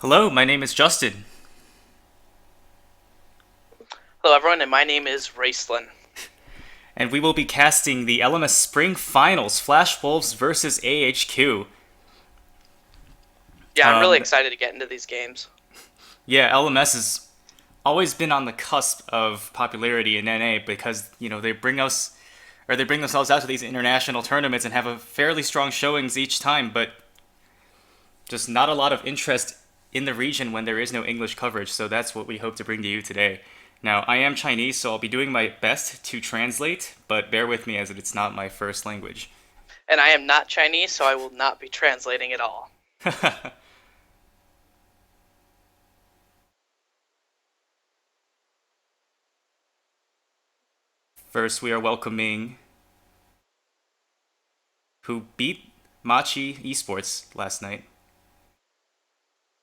Hello, my name is Justin, Hello, everyone, and my name is Raistlin. and we will be casting the LMS Spring Finals Flash Wolves versus AHQ. Yeah, I'm really Um, excited to get into these games. yeah, LMS has always been on the cusp of popularity in NA because they bring us or they bring themselves out to these international tournaments and have a fairly strong showings each time, but just not a lot of interest in the region when there is no English coverage. So that's what we hope to bring to you today. Now, I am Chinese, so I'll be doing my best to translate, but bear with me as it's not my first language. And I am not Chinese, so I will not be translating at all. First, we are welcoming who beat Machi Esports last night.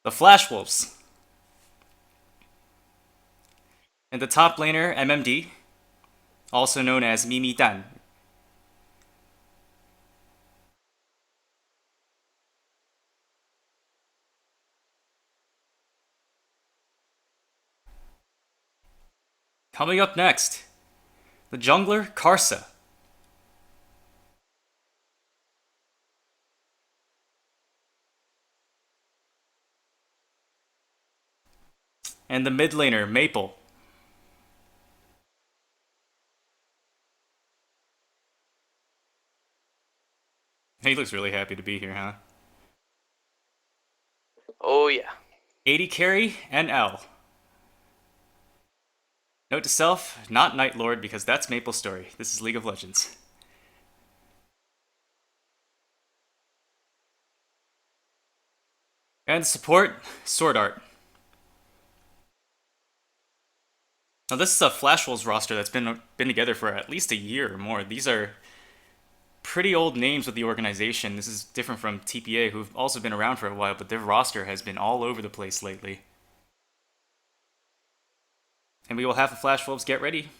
The Flash Wolves. And the top laner, MMD, also known as Mimi Dan. Coming up next, the jungler, Karsa. And the mid laner, Maple. He looks really happy to be here, huh? Oh, yeah. AD carry and L. Note to self, not Night Lord because that's Maple's story. This is League of Legends. And support, Sword Art. Now this is a Flash Wolves roster that's been together for at least a year or more. These are pretty old names with the organization. This is different from TPA, who've also been around for a while, but their roster has been all over the place lately. And we will have the Flash Wolves get ready.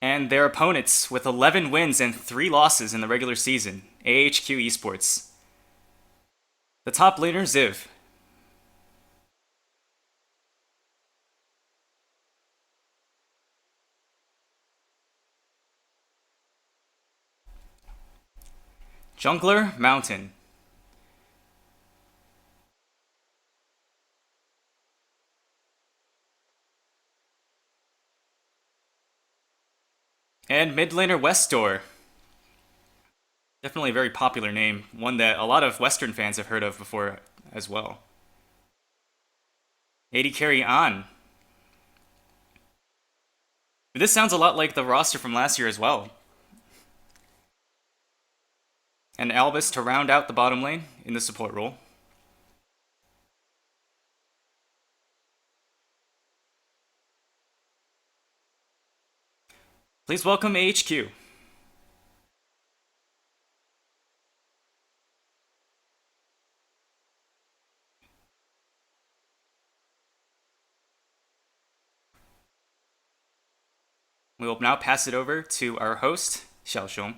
And their opponents, with 11 wins and 3 losses in the regular season, AHQ Esports. The top laner, Ziv. Jungler, Mountain. And mid laner, Westor. Definitely a very popular name, one that a lot of Western fans have heard of before as well. AD carry on. This sounds a lot like the roster from last year as well. And Albus to round out the bottom lane in the support role. Please welcome AHQ. We will now pass it over to our host, Xiaoxiong.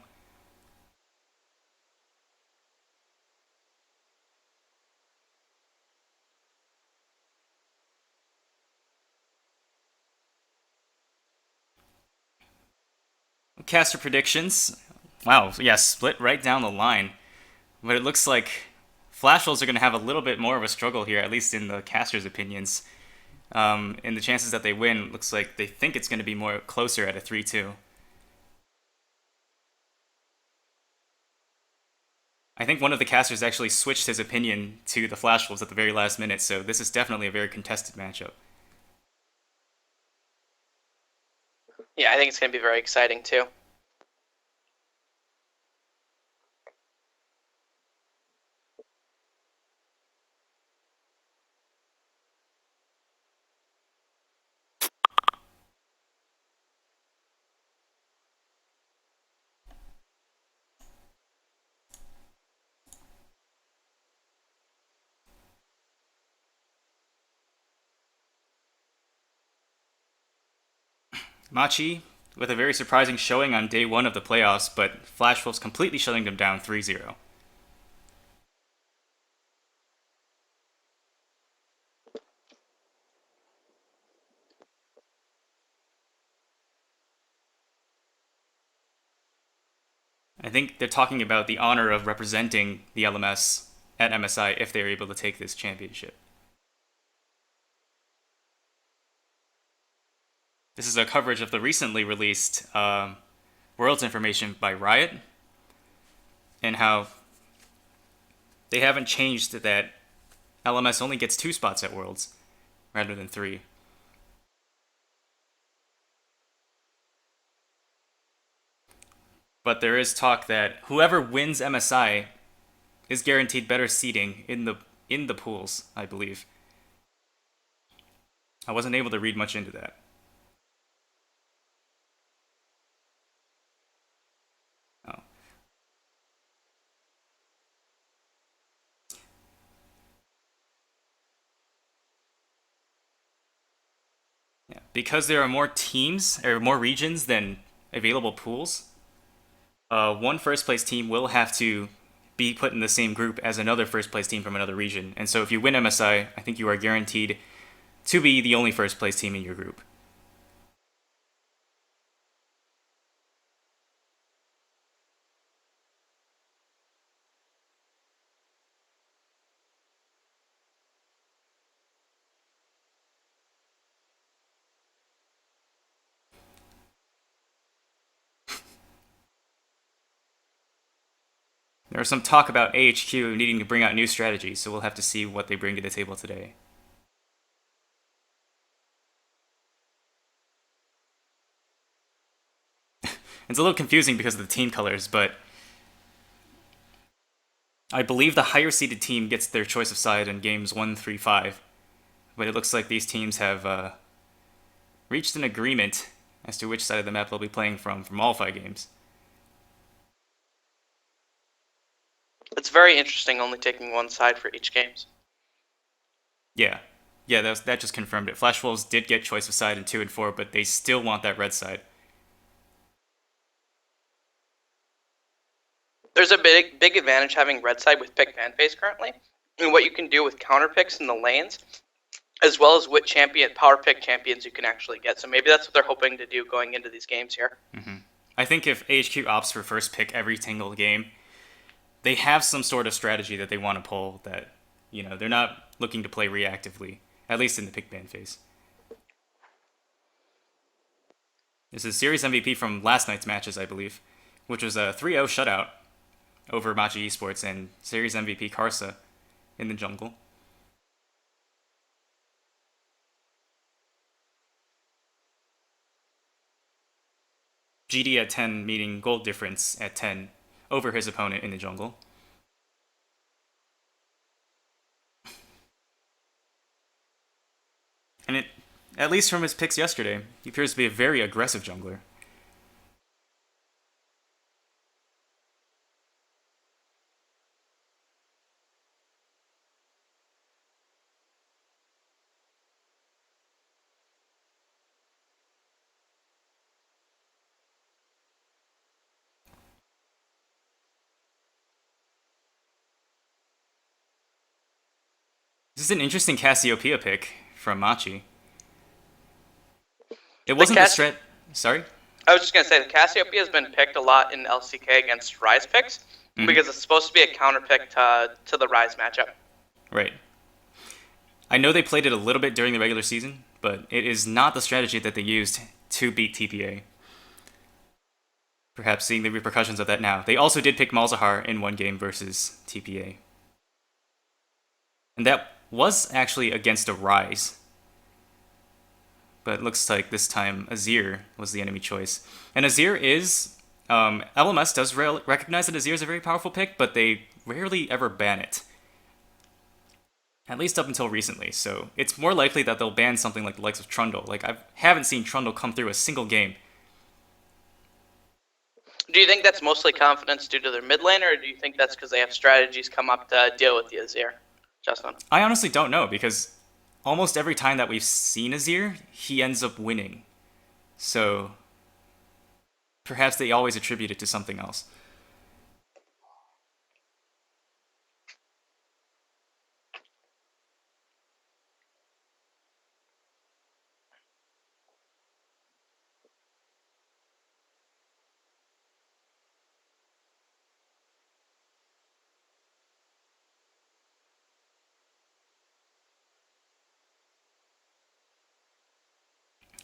Caster predictions. Wow, yeah, split right down the line. But it looks like Flash Wolves are going to have a little bit more of a struggle here, at least in the casters' opinions. And the chances that they win looks like they think it's going to be more closer at a 3-2. I think one of the casters actually switched his opinion to the Flash Wolves at the very last minute, so this is definitely a very contested matchup. Yeah, I think it's going to be very exciting, too. Machi with a very surprising showing on day one of the playoffs, but Flash Wolves completely shutting them down 3-0. I think they're talking about the honor of representing the LMS at MSI if they're able to take this championship. This is a coverage of the recently released Worlds information by Riot, and how they haven't changed that LMS only gets 2 spots at Worlds rather than 3. But there is talk that whoever wins MSI is guaranteed better seeding in the pools, I believe. I wasn't able to read much into that. Oh. Yeah. Because there are more teams or more regions than available pools, one first place team will have to be put in the same group as another first place team from another region. And so if you win MSI, I think you are guaranteed to be the only first place team in your group. There was some talk about AHQ needing to bring out new strategies, so we'll have to see what they bring to the table today. It's a little confusing because of the team colors, but I believe the higher seeded team gets their choice of side in games 1, 3, 5. But it looks like these teams have reached an agreement as to which side of the map they'll be playing from all 5 games. It's very interesting only taking one side for each games. Yeah. Yeah, that just confirmed it. Flash Wolves did get choice of side in 2 and 4, but they still want that red side. There's a big advantage having red side with pick fan phase currently, and what you can do with counter picks in the lanes, as well as what power pick champions you can actually get. So maybe that's what they're hoping to do going into these games here. Mm-hmm. I think if AHQ opts for first pick every single game, they have some sort of strategy that they want to pull that, they're not looking to play reactively, at least in the pick ban phase. This is Series MVP from last night's matches, I believe, which was a 3-0 shutout over Machi eSports and Series MVP Karsa in the jungle. GD at 10 meeting gold difference at 10 over his opponent in the jungle. And at least from his picks yesterday, he appears to be a very aggressive jungler. This is an interesting Cassiopeia pick from Machi. It wasn't the strat. Sorry? I was just going to say, the Cassiopeia has been picked a lot in LCK against Ryze picks, because it's supposed to be a counter pick to the Ryze matchup. Right. I know they played it a little bit during the regular season, but it is not the strategy that they used to beat TPA. Perhaps seeing the repercussions of that now. They also did pick Malzahar in one game versus TPA. And that was actually against a Ryze. But it looks like this time Azir was the enemy choice. And Azir is... LMS does recognize that Azir is a very powerful pick, but they rarely ever ban it. At least up until recently. So it's more likely that they'll ban something like the likes of Trundle. Like, I haven't seen Trundle come through a single game. Do you think that's mostly confidence due to their mid lane, or do you think that's because they have strategies come up to deal with the Azir? JusSn. I honestly don't know, because almost every time that we've seen Azir, he ends up winning. So perhaps they always attribute it to something else.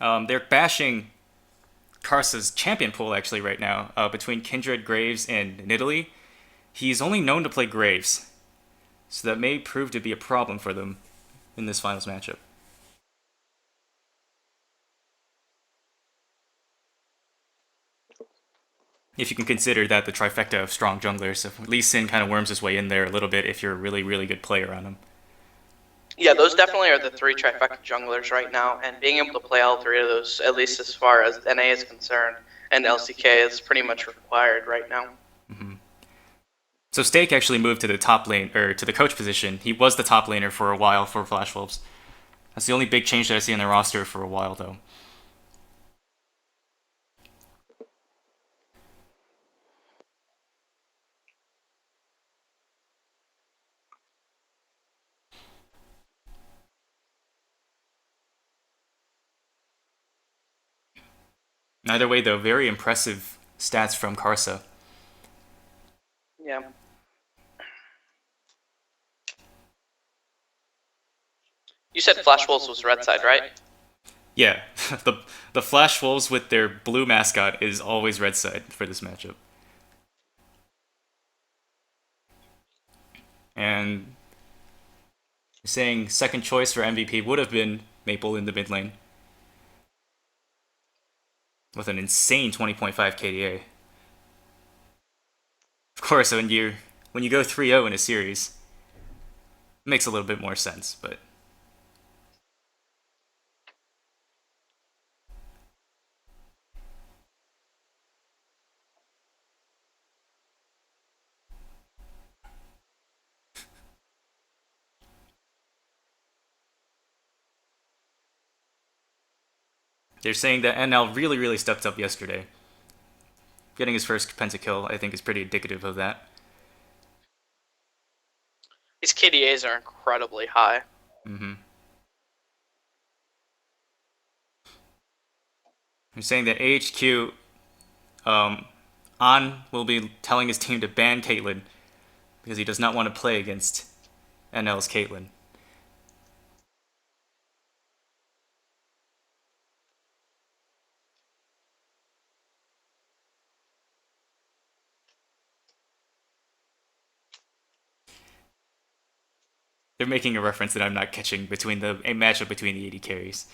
They're bashing Karsa's champion pool actually right now between Kindred, Graves, and Nidalee. He's only known to play Graves, so that may prove to be a problem for them in this finals matchup. If you can consider that the trifecta of strong junglers, if Lee Sin kind of worms his way in there a little bit if you're a really, really good player on him. Yeah, those definitely are the three trifecta junglers right now, and being able to play all three of those, at least as far as NA is concerned, and LCK is pretty much required right now. Mm-hmm. So Stake actually moved to the top lane, or to the coach position. He was the top laner for a while for Flash Wolves. That's the only big change that I see on their roster for a while, though. Either way, though, very impressive stats from Karsa. Yeah. You said Flash Wolves was red side, right? Yeah, the Flash Wolves with their blue mascot is always red side for this matchup. And saying second choice for MVP would have been Maple in the mid lane with an insane 20.5 KDA. Of course, when you go 3-0 in a series, it makes a little bit more sense, but they're saying that NL really, really stepped up yesterday. Getting his first pentakill, I think, is pretty indicative of that. His KDAs are incredibly high. Mm-hmm. They're saying that AHQ On will be telling his team to ban Caitlyn because he does not want to play against NL's Caitlyn. They're making a reference that I'm not catching between a matchup between the AD carries.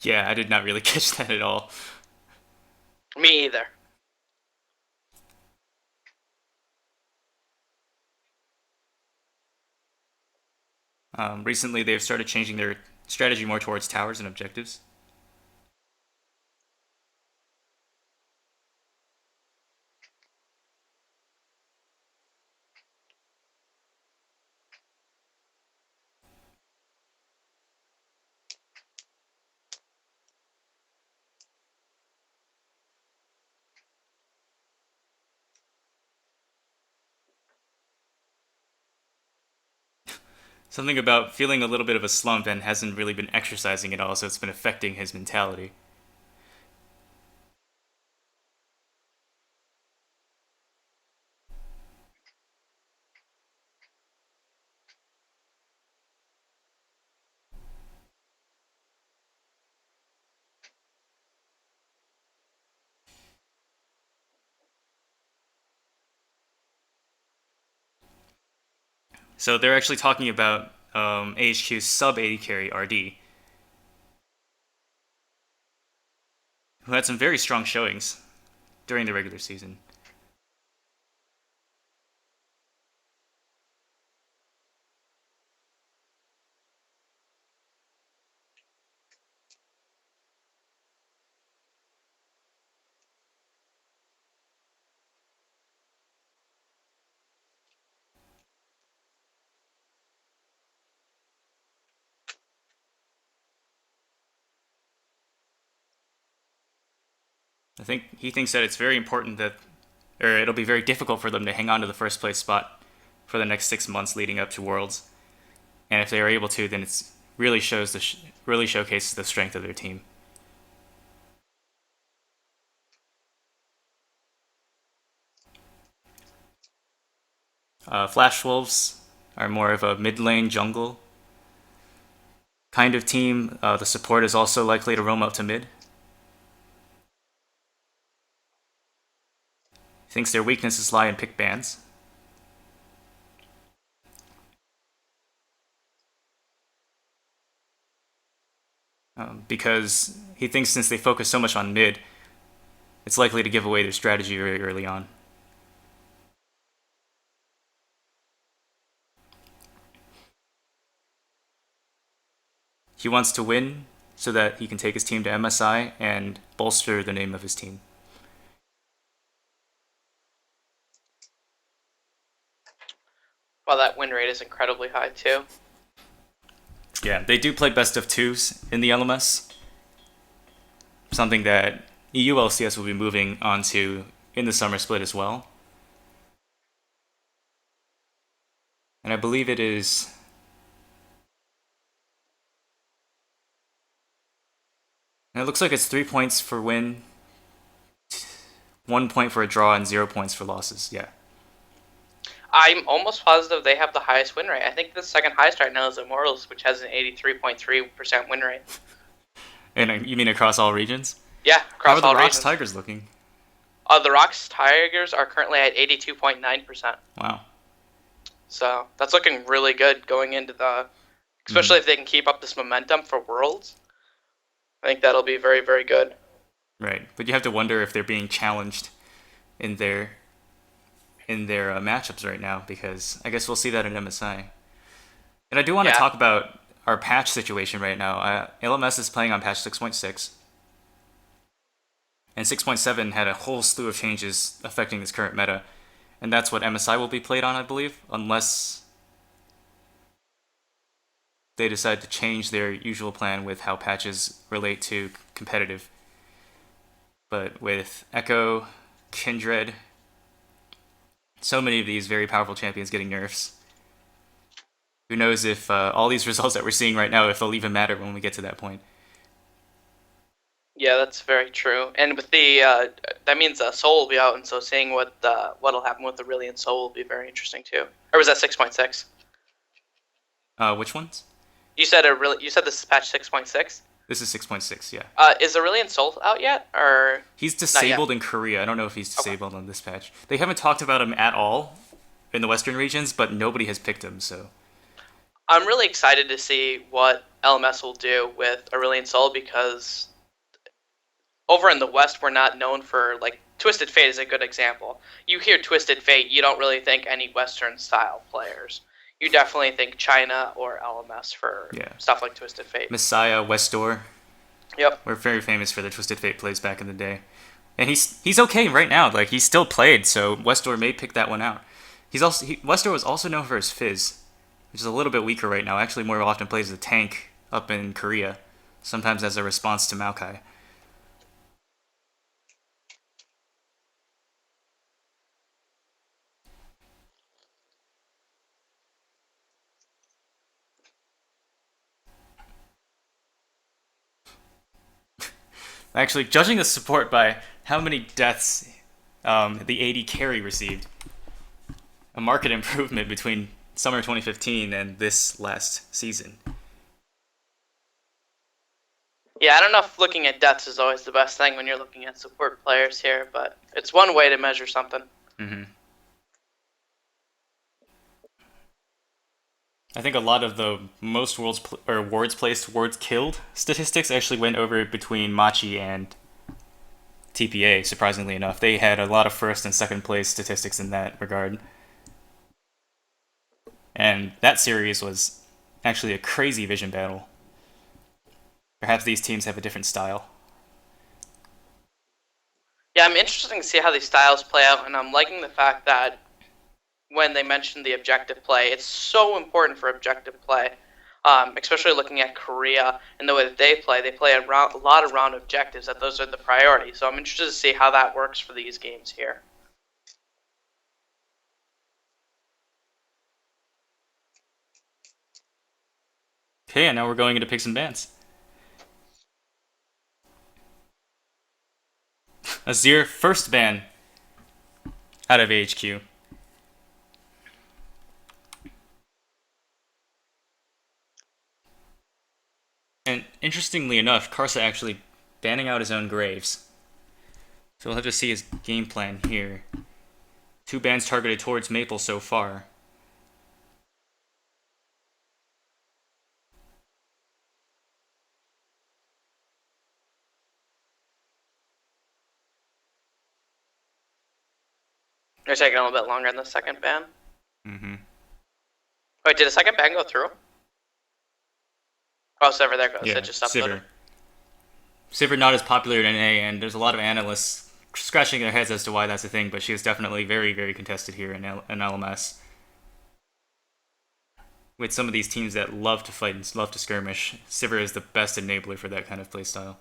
Yeah, I did not really catch that at all. Me either. Recently, they've started changing their strategy more towards towers and objectives. Something about feeling a little bit of a slump and hasn't really been exercising at all, so it's been affecting his mentality. So they're actually talking about AHQ's sub 80 carry RD, who had some very strong showings. during the regular season. I think he thinks that it's very important that, or it'll be very difficult for them to hang on to the first place spot for the next 6 months leading up to Worlds. And if they are able to, then it's really really showcases the strength of their team. Flash Wolves are more of a mid lane jungle kind of team. The support is also likely to roam up to mid. Thinks their weaknesses lie in pick bans. Because he thinks since they focus so much on mid, it's likely to give away their strategy very early on. He wants to win so that he can take his team to MSI and bolster the name of his team. Well, that win rate is incredibly high too. Yeah, they do play best of twos in the LMS. Something that EU LCS will be moving on to in the summer split as well. And I believe it is... And it looks like it's 3 points for win, 1 point for a draw, and 0 points for losses. Yeah. I'm almost positive they have the highest win rate. I think the second highest right now is Immortals, which has an 83.3% win rate. And you mean across all regions? Yeah, How are across the all Rocks regions. Tigers looking? The Rocks Tigers are currently at 82.9%. Wow. So that's looking really good going into the, especially if they can keep up this momentum for Worlds. I think that'll be very, very good. Right, but you have to wonder if they're being challenged in their matchups right now, because I guess we'll see that in MSI. And I do want to talk about our patch situation right now. LMS is playing on patch 6.6, and 6.7 had a whole slew of changes affecting this current meta, and that's what MSI will be played on, I believe, unless they decide to change their usual plan with how patches relate to competitive. But with Echo, Kindred, so many of these very powerful champions getting nerfs, who knows if all these results that we're seeing right now, if they'll even matter when we get to that point. Yeah, that's very true. And with the that means Soul will be out, and so seeing what'll happen with Aurelion Soul will be very interesting too. Or was that 6.6? Which ones? You said this is patch 6.6. This is 6.6, yeah. Is Aurelion Soul out yet, or he's disabled in Korea? I don't know if he's disabled on this patch. They haven't talked about him at all in the Western regions, but nobody has picked him. So I'm really excited to see what LMS will do with Aurelion Soul, because over in the West, we're not known for, like, Twisted Fate is a good example. You hear Twisted Fate, you don't really think any Western style players. You definitely think China or LMS for stuff like Twisted Fate. Messiah, Westor. Yep. We're very famous for the Twisted Fate plays back in the day. And he's okay right now. Like, he's still played, so Westor may pick that one out. Westor was also known for his Fizz, which is a little bit weaker right now. Actually, more often plays as a tank up in Korea, sometimes as a response to Maokai. Actually, judging the support by how many deaths the AD carry received, a marked improvement between summer 2015 and this last season. Yeah, I don't know if looking at deaths is always the best thing when you're looking at support players here, but it's one way to measure something. Mm-hmm. I think a lot of the most wards placed, wards killed statistics actually went over between Machi and TPA, surprisingly enough. They had a lot of first and second place statistics in that regard. And that series was actually a crazy vision battle. Perhaps these teams have a different style. Yeah, I'm interested to see how these styles play out, and I'm liking the fact that when they mentioned the objective play, it's so important for objective play, especially looking at Korea and the way that they play a lot of round objectives, that those are the priority. So I'm interested to see how that works for these games here. Okay, and now we're going into picks and bans. Azir, first ban out of AHQ. And interestingly enough, Karsa actually banning out his own Graves. So we'll have to see his game plan here. 2 bans targeted towards Maple so far. They're taking a little bit longer in the second ban. Mm-hmm. Wait, did a second ban go through? Oh, Sivir, there goes. Yeah, It just uploaded. Sivir not as popular in NA, and there's a lot of analysts scratching their heads as to why that's a thing, but she is definitely very, very contested here in LMS. With some of these teams that love to fight and love to skirmish, Sivir is the best enabler for that kind of playstyle.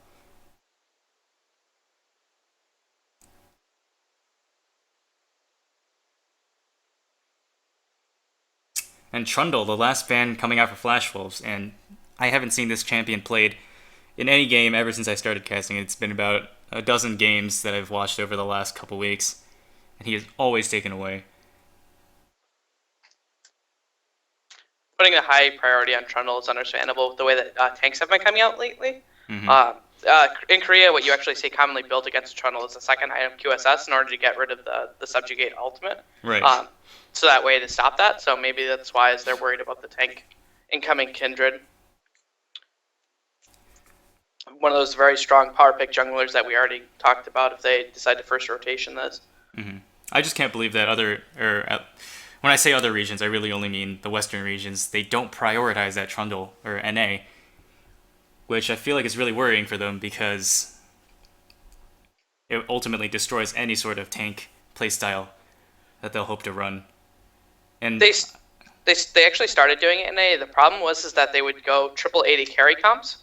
And Trundle, the last ban coming out for Flash Wolves, and I haven't seen this champion played in any game ever since I started casting. It's been about a dozen games that I've watched over the last couple weeks, and he is always taken away. Putting a high priority on Trundle is understandable with the way that tanks have been coming out lately. Mm-hmm. In Korea, what you actually see commonly built against Trundle is the second item QSS in order to get rid of the Subjugate ultimate. Right. So that way to stop that. So maybe that's why they're worried about the tank incoming Kindred. One of those very strong power pick junglers that we already talked about if they decide to first rotation this. Mm-hmm. I just can't believe that when I say other regions, I really only mean the Western regions. They don't prioritize that Trundle or NA, which I feel like is really worrying for them because it ultimately destroys any sort of tank playstyle that they'll hope to run. And they actually started doing it in NA. The problem was that they would go triple 80 carry comps,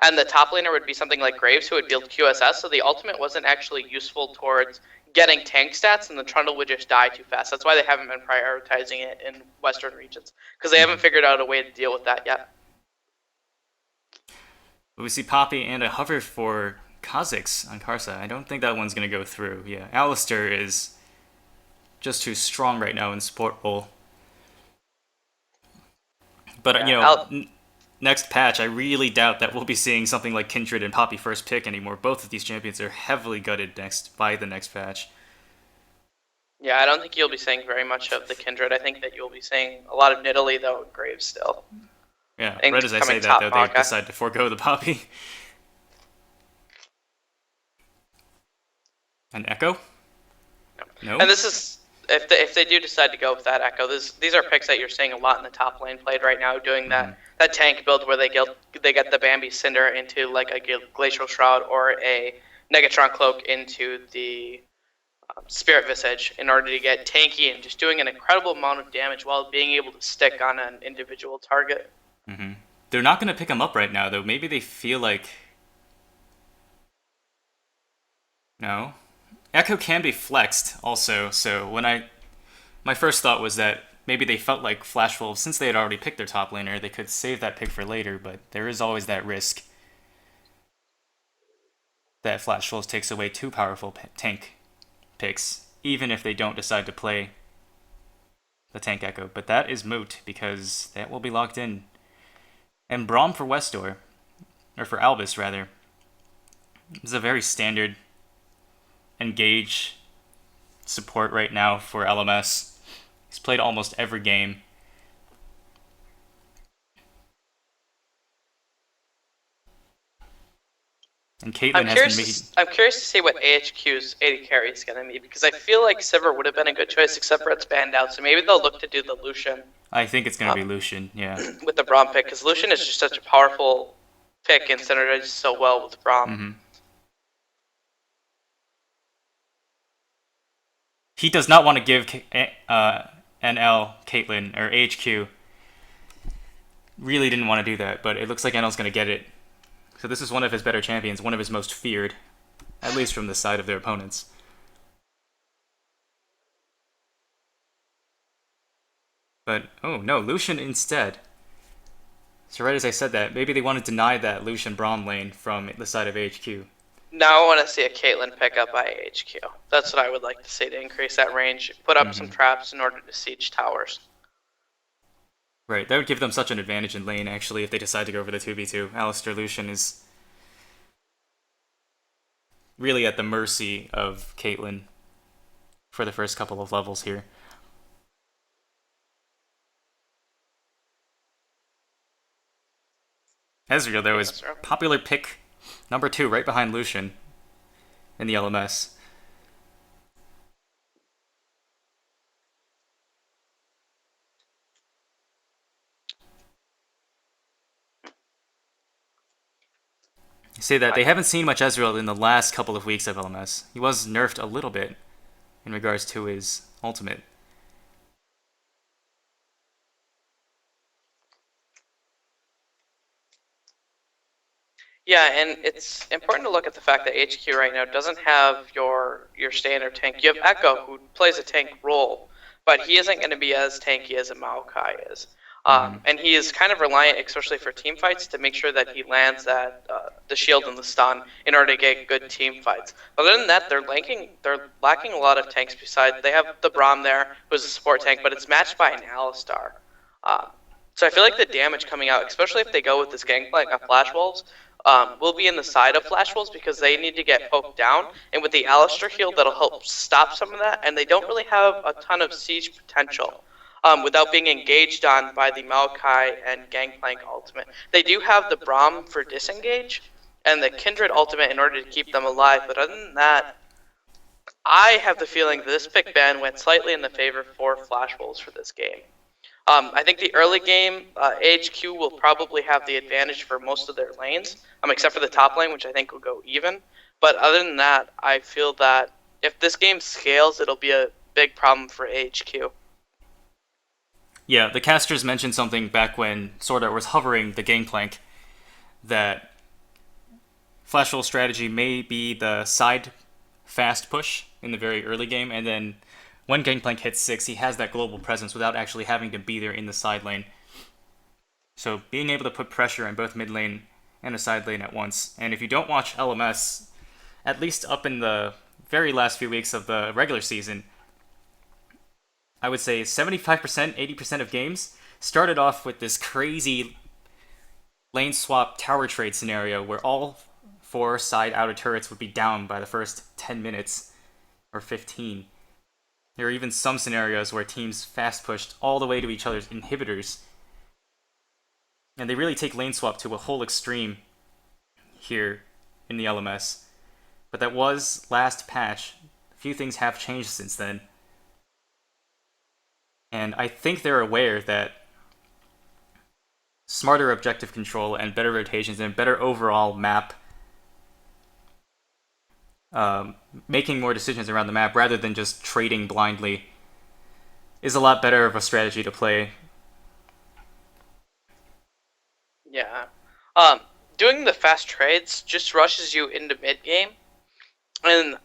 and the top laner would be something like Graves, who would build QSS, so the ultimate wasn't actually useful towards getting tank stats, and the Trundle would just die too fast. That's why they haven't been prioritizing it in Western regions, because they haven't figured out a way to deal with that yet. We see Poppy and a hover for Kha'Zix on Karsa. I don't think that one's going to go through. Yeah, Alistair is just too strong right now in support role. But, next patch, I really doubt that we'll be seeing something like Kindred and Poppy first pick anymore. Both of these champions are heavily gutted by the next patch. Yeah, I don't think you'll be seeing very much of the Kindred. I think that you'll be seeing a lot of Nidalee, though, and Graves still. Yeah, right as I say that, though, they decide to forego the Poppy. An Echo? No. And this is... If they do decide to go with that Echo, these are picks that you're seeing a lot in the top lane played right now, doing that tank build where they get the Bambi Cinder into like a Glacial Shroud or a Negatron Cloak into the Spirit Visage in order to get tanky and just doing an incredible amount of damage while being able to stick on an individual target. Mm-hmm. They're not going to pick him up right now, though. Maybe they feel like... No. Echo can be flexed also, so my first thought was that maybe they felt like Flash Wolves, since they had already picked their top laner, they could save that pick for later, but there is always that risk that Flash Wolves takes away 2 powerful tank picks, even if they don't decide to play the tank Echo. But that is moot, because that will be locked in. And Braum for Westor, or for Albus rather, is a very standard engage support right now for LMS. He's played almost every game. And Caitlyn has been making. I'm curious to see what AHQ's AD carry is going to be, because I feel like Sivir would have been a good choice, except for it's banned out. So maybe they'll look to do the Lucian. I think it's going to be Lucian, yeah. With the Braum pick, because Lucian is just such a powerful pick and synergizes so well with Braum. Mm-hmm. He does not want to give NL Caitlyn or AHQ. Really didn't want to do that, but it looks like NL's going to get it. So this is one of his better champions, one of his most feared, at least from the side of their opponents. But, oh no, Lucian instead. So right as I said that, maybe they want to deny that Lucian Braum lane from the side of AHQ. Now I want to see a Caitlyn pick up by AHQ. That's what I would like to see to increase that range. Put up some traps in order to siege towers. Right, that would give them such an advantage in lane, actually, if they decide to go for the 2v2. Alistar Lucian is really at the mercy of Caitlyn for the first couple of levels here. Ezreal, though, is popular pick number 2, right behind Lucian in the LMS. Say that they haven't seen much Ezreal in the last couple of weeks of LMS. He was nerfed a little bit in regards to his ultimate. Yeah, and it's important to look at the fact that HQ right now doesn't have your standard tank. You have Echo, who plays a tank role, but he isn't going to be as tanky as a Maokai is. And he is kind of reliant, especially for team fights, to make sure that he lands that the shield and the stun in order to get good team fights. Other than that, they're lacking a lot of tanks. Besides, they have the Braum there, who's a support tank, but it's matched by an Alistar. So I feel like the damage coming out, especially if they go with this gangplank of Flash Wolves, will be in the side of Flash Wolves because they need to get poked down. And with the Alistar heal, that'll help stop some of that. And they don't really have a ton of siege potential without being engaged on by the Maokai and Gangplank ultimate. They do have the Braum for disengage and the Kindred ultimate in order to keep them alive. But other than that, I have the feeling that this pick ban went slightly in the favor for Flash Wolves for this game. I think the early game, AHQ will probably have the advantage for most of their lanes, except for the top lane, which I think will go even. But other than that, I feel that if this game scales, it'll be a big problem for AHQ. Yeah, the casters mentioned something back when Sword Art was hovering the Gangplank, that Flash Roll strategy may be the side fast push in the very early game, and then when Gangplank hits 6, he has that global presence without actually having to be there in the side lane. So being able to put pressure on both mid lane and the side lane at once. And if you don't watch LMS, at least up in the very last few weeks of the regular season, I would say 75%, 80% of games started off with this crazy lane swap tower trade scenario where all 4 side outer turrets would be down by the first 10 minutes or 15. There are even some scenarios where teams fast pushed all the way to each other's inhibitors. And they really take lane swap to a whole extreme here in the LMS. But that was last patch. A few things have changed since then. And I think they're aware that smarter objective control and better rotations and better overall map, making more decisions around the map rather than just trading blindly, is a lot better of a strategy to play. Yeah. Doing the fast trades just rushes you into mid game, and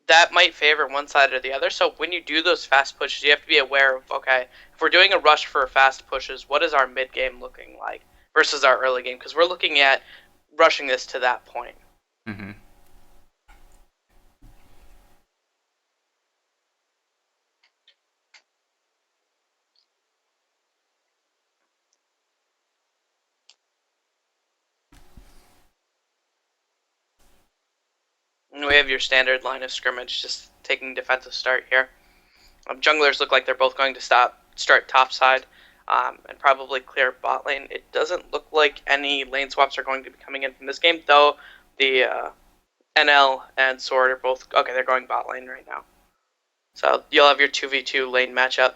that might favor one side or the other. So when you do those fast pushes, you have to be aware of, okay, if we're doing a rush for fast pushes, what is our mid game looking like versus our early game? Because we're looking at rushing this to that point. Mm-hmm. And we have your standard line of scrimmage, just taking defensive start here. Junglers look like they're both going to start top side. and probably clear bot lane. It doesn't look like any lane swaps are going to be coming in from this game, though the NL and Sword are both... Okay, they're going bot lane right now. So you'll have your 2v2 lane matchup,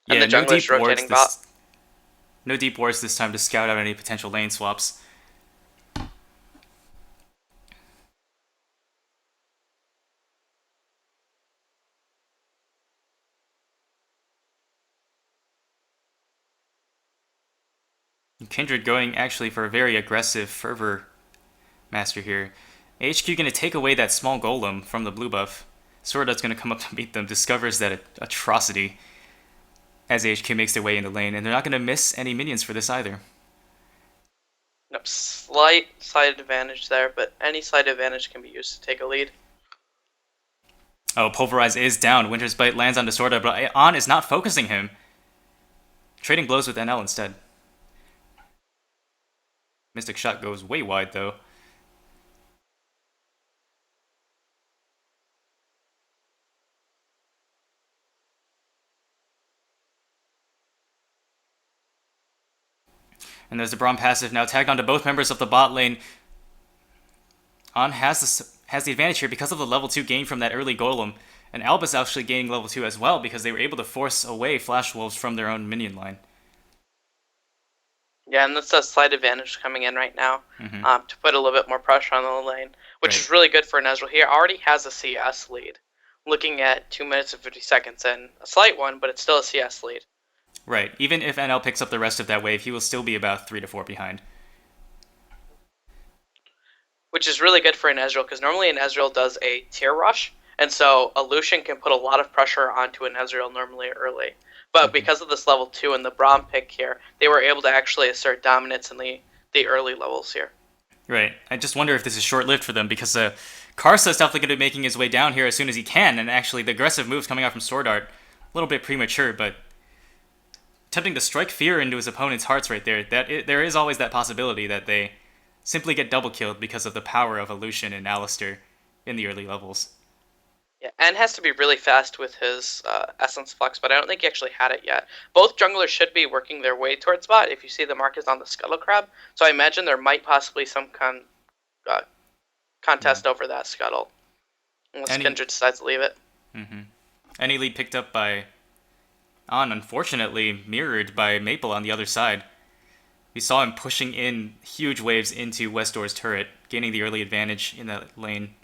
and Yeah, the jungler's rotating bot. No deep wards this time to scout out any potential lane swaps. Kindred going actually for a very aggressive Fervor Master here. AHQ going to take away that small golem from the blue buff. Swordut's going to come up to meet them, discovers that atrocity as AHQ makes their way into lane, and they're not going to miss any minions for this either. Nope, slight advantage there, but any slight advantage can be used to take a lead. Oh, Pulverize is down. Winter's Bite lands on Disordra, but On is not focusing him. Trading blows with NL instead. Mystic Shot goes way wide, though. And there's the Braum passive now tagged onto both members of the bot lane. On has the advantage here because of the level 2 gain from that early golem. And Alba's actually gaining level 2 as well because they were able to force away Flash Wolves from their own minion line. Yeah, and that's a slight advantage coming in right now to put a little bit more pressure on the lane, which is really good for Nezreal. He already has a CS lead. Looking at 2 minutes and 50 seconds in, a slight one, but it's still a CS lead. Right. Even if NL picks up the rest of that wave, he will still be about 3 to 4 behind. Which is really good for an Ezreal, because normally an Ezreal does a tier rush, and so a Lucian can put a lot of pressure onto an Ezreal normally early. But because of this level 2 and the Braum pick here, they were able to actually assert dominance in the early levels here. Right. I just wonder if this is short-lived for them, because Karsa is definitely going to be making his way down here as soon as he can, and actually the aggressive moves coming out from Sword Art, a little bit premature, but attempting to strike fear into his opponent's hearts right there. There is always that possibility that they simply get double killed because of the power of a Lucian and Alistar in the early levels. Yeah, and has to be really fast with his Essence Flux, but I don't think he actually had it yet. Both junglers should be working their way towards bot. If you see the mark is on the Scuttle Crab, so I imagine there might possibly some contest over that Scuttle, unless Kindred decides to leave it. Any lead picked up by On, unfortunately mirrored by Maple on the other side. We saw him pushing in huge waves into Westdoor's turret, gaining the early advantage in that lane.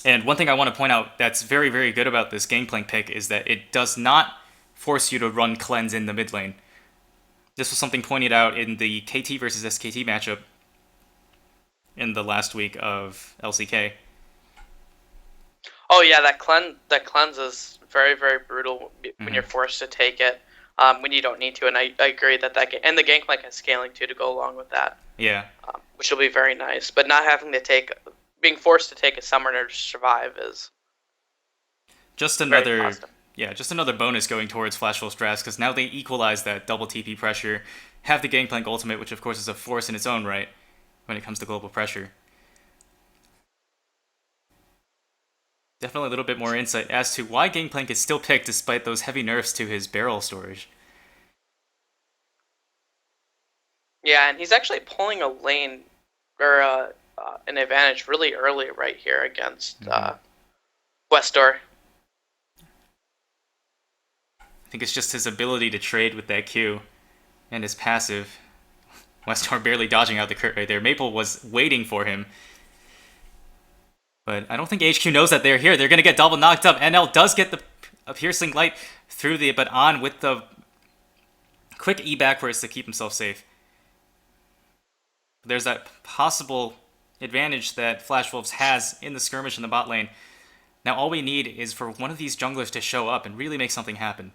And one thing I want to point out that's very, very good about this Gangplank pick is that it does not force you to run cleanse in the mid lane. This was something pointed out in the KT versus SKT matchup in the last week of LCK. Oh yeah, that cleanse is very, very brutal when you're forced to take it when you don't need to, and I agree that and the Gangplank has scaling too to go along with that. Yeah, which will be very nice, but not having to being forced to take a summoner to survive is just another bonus going towards Flash Wolf's drafts, because now they equalize that double TP pressure, have the Gangplank ultimate, which of course is a force in its own right when it comes to global pressure. Definitely a little bit more insight as to why Gangplank is still picked despite those heavy nerfs to his barrel storage. Yeah, and he's actually pulling a lane or an advantage really early right here against Westdoor. I think it's just his ability to trade with that Q and his passive. Westdoor barely dodging out the crit right there. Maple was waiting for him. But I don't think AHQ knows that they're here. They're going to get double knocked up. NL does get a piercing light through but On with the quick E backwards to keep himself safe. There's that possible advantage that Flash Wolves has in the skirmish in the bot lane. Now all we need is for one of these junglers to show up and really make something happen.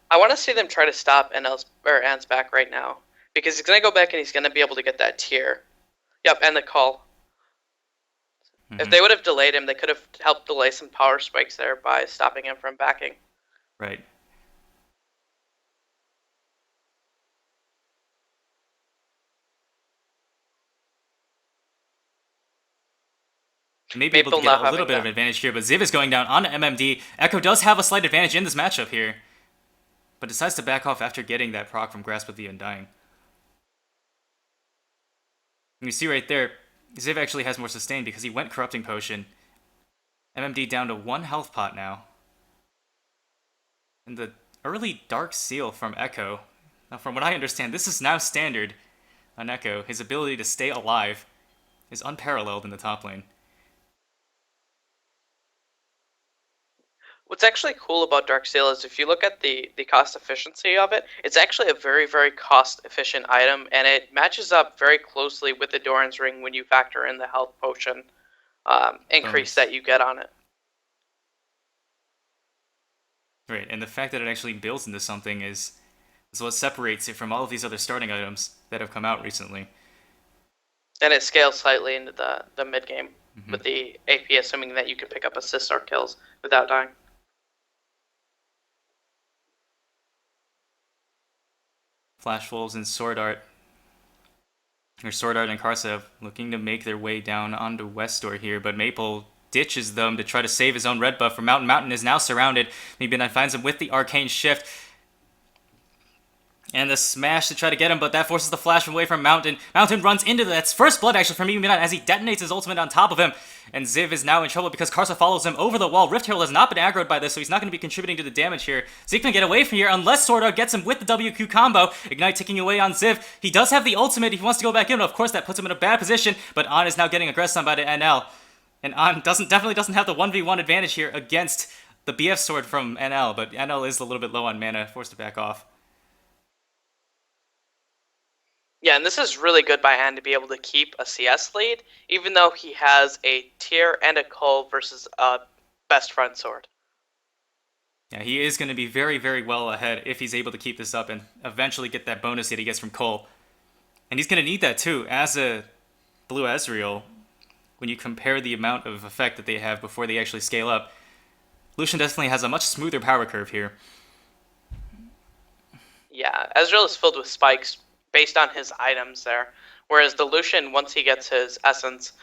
I want to see them try to stop Ant's back right now, because he's going to go back and he's going to be able to get that tier. Yep, and the call. If they would have delayed him, they could have helped delay some power spikes there by stopping him from backing. Right. May be able to Maple get not a little having bit of that. advantage here, but Ziv is going down on MMD. Echo does have a slight advantage in this matchup here, but decides to back off after getting that proc from Grasp of the Undying. And you see right there, Ziv actually has more sustain because he went Corrupting Potion. MMD down to 1 health pot now. And the early Dark Seal from Echo. Now, from what I understand, this is now standard on Echo. His ability to stay alive is unparalleled in the top lane. What's actually cool about Dark Seal is if you look at the cost efficiency of it, it's actually a very, very cost efficient item, and it matches up very closely with the Doran's Ring when you factor in the health potion increase that you get on it. Right, and the fact that it actually builds into something is what separates it from all of these other starting items that have come out recently. And it scales slightly into the mid game with the AP, assuming that you can pick up assists or kills without dying. Flash Wolves and Sword Art and Karsev looking to make their way down onto Westor here, but Maple ditches them to try to save his own red buff from Mountain. Mountain is now surrounded. Midnight finds him with the Arcane Shift. And the smash to try to get him, but that forces the flash away from Mountain. Mountain runs into that's first blood actually from Midnight as he detonates his ultimate on top of him. And Ziv is now in trouble because Karsa follows him over the wall. Rift Herald has not been aggroed by this, so he's not going to be contributing to the damage here. Ziv can get away from here unless Sword gets him with the WQ combo. Ignite ticking away on Ziv. He does have the ultimate if he wants to go back in. Of course, that puts him in a bad position, but An is now getting aggressed on by the NL. And An definitely doesn't have the 1v1 advantage here against the BF sword from NL, but NL is a little bit low on mana, forced to back off. Yeah, and this is really good by An to be able to keep a CS lead, even though he has a tier and a cull versus a best friend sword. Yeah, he is going to be very, very well ahead if he's able to keep this up and eventually get that bonus that he gets from Cole. And he's going to need that too, as a Blue Ezreal, when you compare the amount of effect that they have before they actually scale up. Lucian definitely has a much smoother power curve here. Yeah, Ezreal is filled with spikes based on his items there. Whereas the Lucian, once he gets his essence,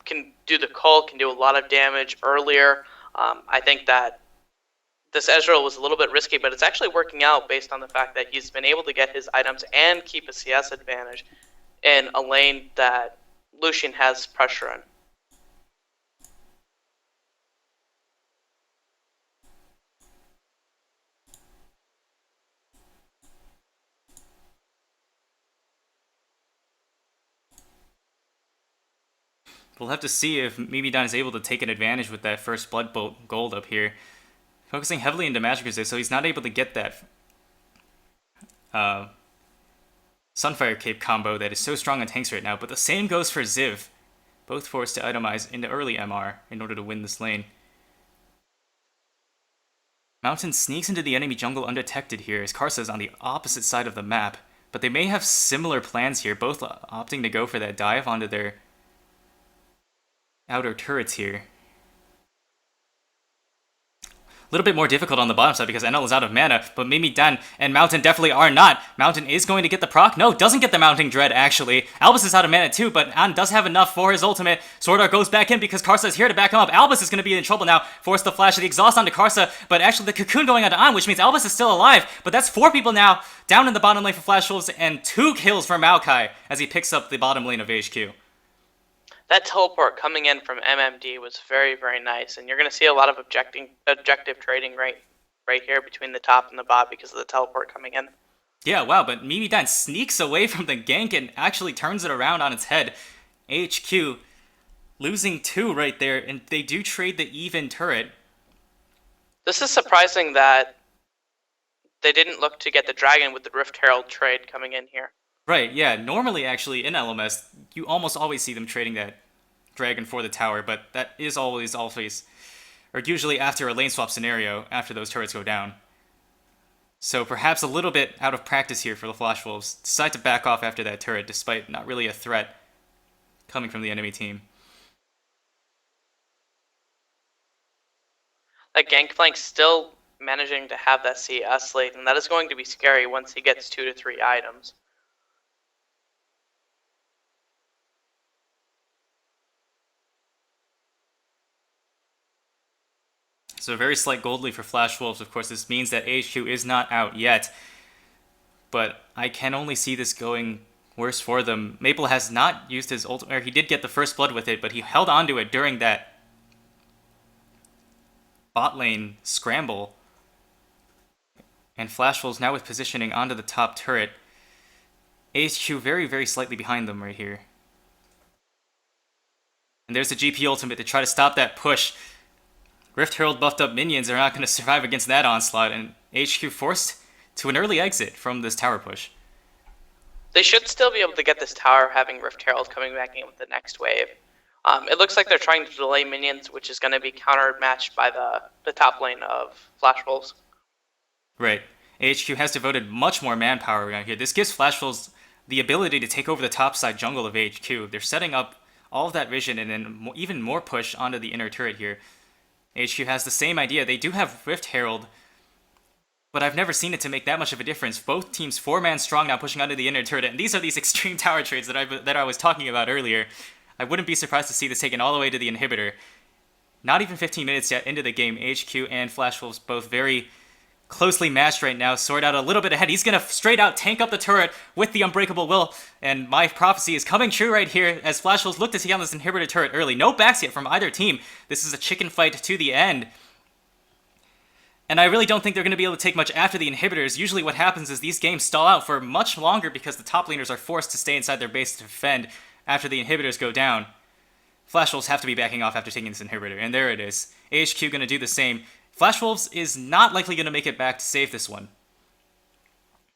can do the cull, can do a lot of damage earlier. I think that this Ezreal was a little bit risky, but it's actually working out based on the fact that he's been able to get his items and keep a CS advantage in a lane that Lucian has pressure on. We'll have to see if Mimidon is able to take an advantage with that first Blood Bolt gold up here. Focusing heavily into magic resist, so he's not able to get that Sunfire Cape combo that is so strong on tanks right now, but the same goes for Ziv. Both forced to itemize into early MR in order to win this lane. Mountain sneaks into the enemy jungle undetected here as Karsa is on the opposite side of the map, but they may have similar plans here, both opting to go for that dive onto their outer turrets here. A little bit more difficult on the bottom side because NL is out of mana, but Mimidan and Mountain definitely are not. Mountain is going to get the proc. No, doesn't get the Mounting Dread, actually. Albus is out of mana too, but An does have enough for his ultimate. Sword goes back in because Karsa is here to back him up. Albus is going to be in trouble now. Force the flash of the exhaust onto Karsa, but actually the cocoon going onto An, which means Albus is still alive. But that's 4 people now down in the bottom lane for Flash Wolves and 2 kills for Maokai as he picks up the bottom lane of AHQ. That teleport coming in from MMD was very, very nice, and you're going to see a lot of objective trading right here between the top and the bot because of the teleport coming in. Yeah, wow, but Mimidan sneaks away from the gank and actually turns it around on its head. AHQ losing 2 right there, and they do trade the even turret. This is surprising that they didn't look to get the dragon with the Rift Herald trade coming in here. Right, yeah, normally actually in LMS, you almost always see them trading that dragon for the tower, but that is always, or usually after a lane swap scenario, after those turrets go down. So perhaps a little bit out of practice here for the Flash Wolves. Decide to back off after that turret, despite not really a threat coming from the enemy team. That Gangplank still managing to have that CS late, and that is going to be scary once he gets 2 to 3 items. So a very slight gold lead for Flash Wolves. Of course, this means that AHQ is not out yet. But I can only see this going worse for them. Maple has not used his ult, or he did get the first blood with it, but he held onto it during that bot lane scramble. And Flash Wolves now with positioning onto the top turret. AHQ very, very slightly behind them right here. And there's the GP ultimate to try to stop that push. Rift Herald buffed up minions are not going to survive against that onslaught, and AHQ forced to an early exit from this tower push. They should still be able to get this tower, having Rift Herald coming back in with the next wave. It looks like they're trying to delay minions, which is going to be counter-matched by the top lane of Flash Wolves. Right. AHQ has devoted much more manpower around here. This gives Flash Wolves the ability to take over the top side jungle of AHQ. They're setting up all of that vision and then even more push onto the inner turret here. AHQ has the same idea. They do have Rift Herald, but I've never seen it to make that much of a difference. Both teams 4-man strong now pushing onto the inner turret, and these are these extreme tower trades that I was talking about earlier. I wouldn't be surprised to see this taken all the way to the inhibitor. Not even 15 minutes yet into the game. AHQ and Flash Wolves both very closely matched right now. Sword out a little bit ahead. He's going to straight out tank up the turret with the Unbreakable Will. And my prophecy is coming true right here as Flash Wolves look to take on this inhibitor turret early. No backs yet from either team. This is a chicken fight to the end. And I really don't think they're going to be able to take much after the inhibitors. Usually what happens is these games stall out for much longer because the top laners are forced to stay inside their base to defend after the inhibitors go down. Flash Wolves have to be backing off after taking this inhibitor. And there it is. AHQ going to do the same. Flash Wolves is not likely going to make it back to save this one.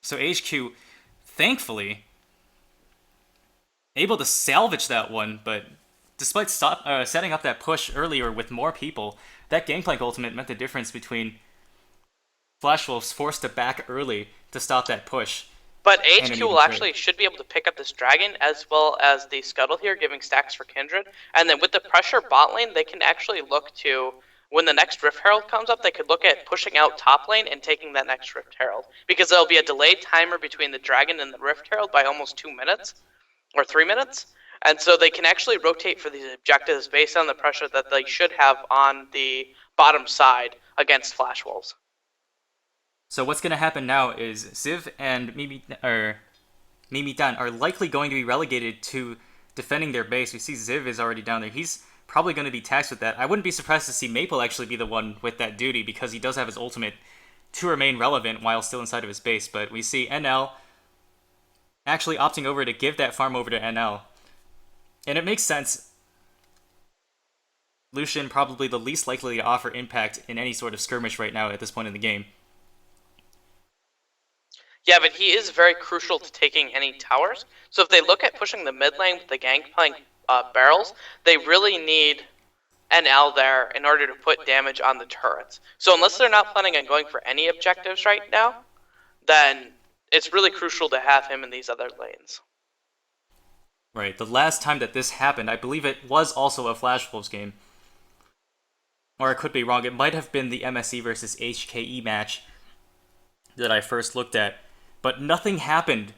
So AHQ, thankfully, able to salvage that one, but despite setting up that push earlier with more people, that Gangplank ultimate meant the difference between Flash Wolves forced to back early to stop that push. But AHQ will actually should be able to pick up this dragon as well as the scuttle here, giving stacks for Kindred. And then with the pressure bot lane, they can actually look to, when the next Rift Herald comes up, they could look at pushing out top lane and taking that next Rift Herald. Because there'll be a delayed timer between the dragon and the Rift Herald by almost 2 minutes, or 3 minutes. And so they can actually rotate for these objectives based on the pressure that they should have on the bottom side against Flash Wolves. So what's going to happen now is Ziv and Mimitan are likely going to be relegated to defending their base. We see Ziv is already down there. He's probably going to be taxed with that. I wouldn't be surprised to see Maple actually be the one with that duty because he does have his ultimate to remain relevant while still inside of his base. But we see NL actually opting over to give that farm over to NL. And it makes sense. Lucian probably the least likely to offer impact in any sort of skirmish right now at this point in the game. Yeah, but he is very crucial to taking any towers. So if they look at pushing the mid lane with the Gangplank barrels, they really need NL there in order to put damage on the turrets. So unless they're not planning on going for any objectives right now, then it's really crucial to have him in these other lanes. Right, the last time that this happened, I believe it was also a Flash Wolves game. Or I could be wrong, it might have been the MSE versus HKE match that I first looked at. But nothing happened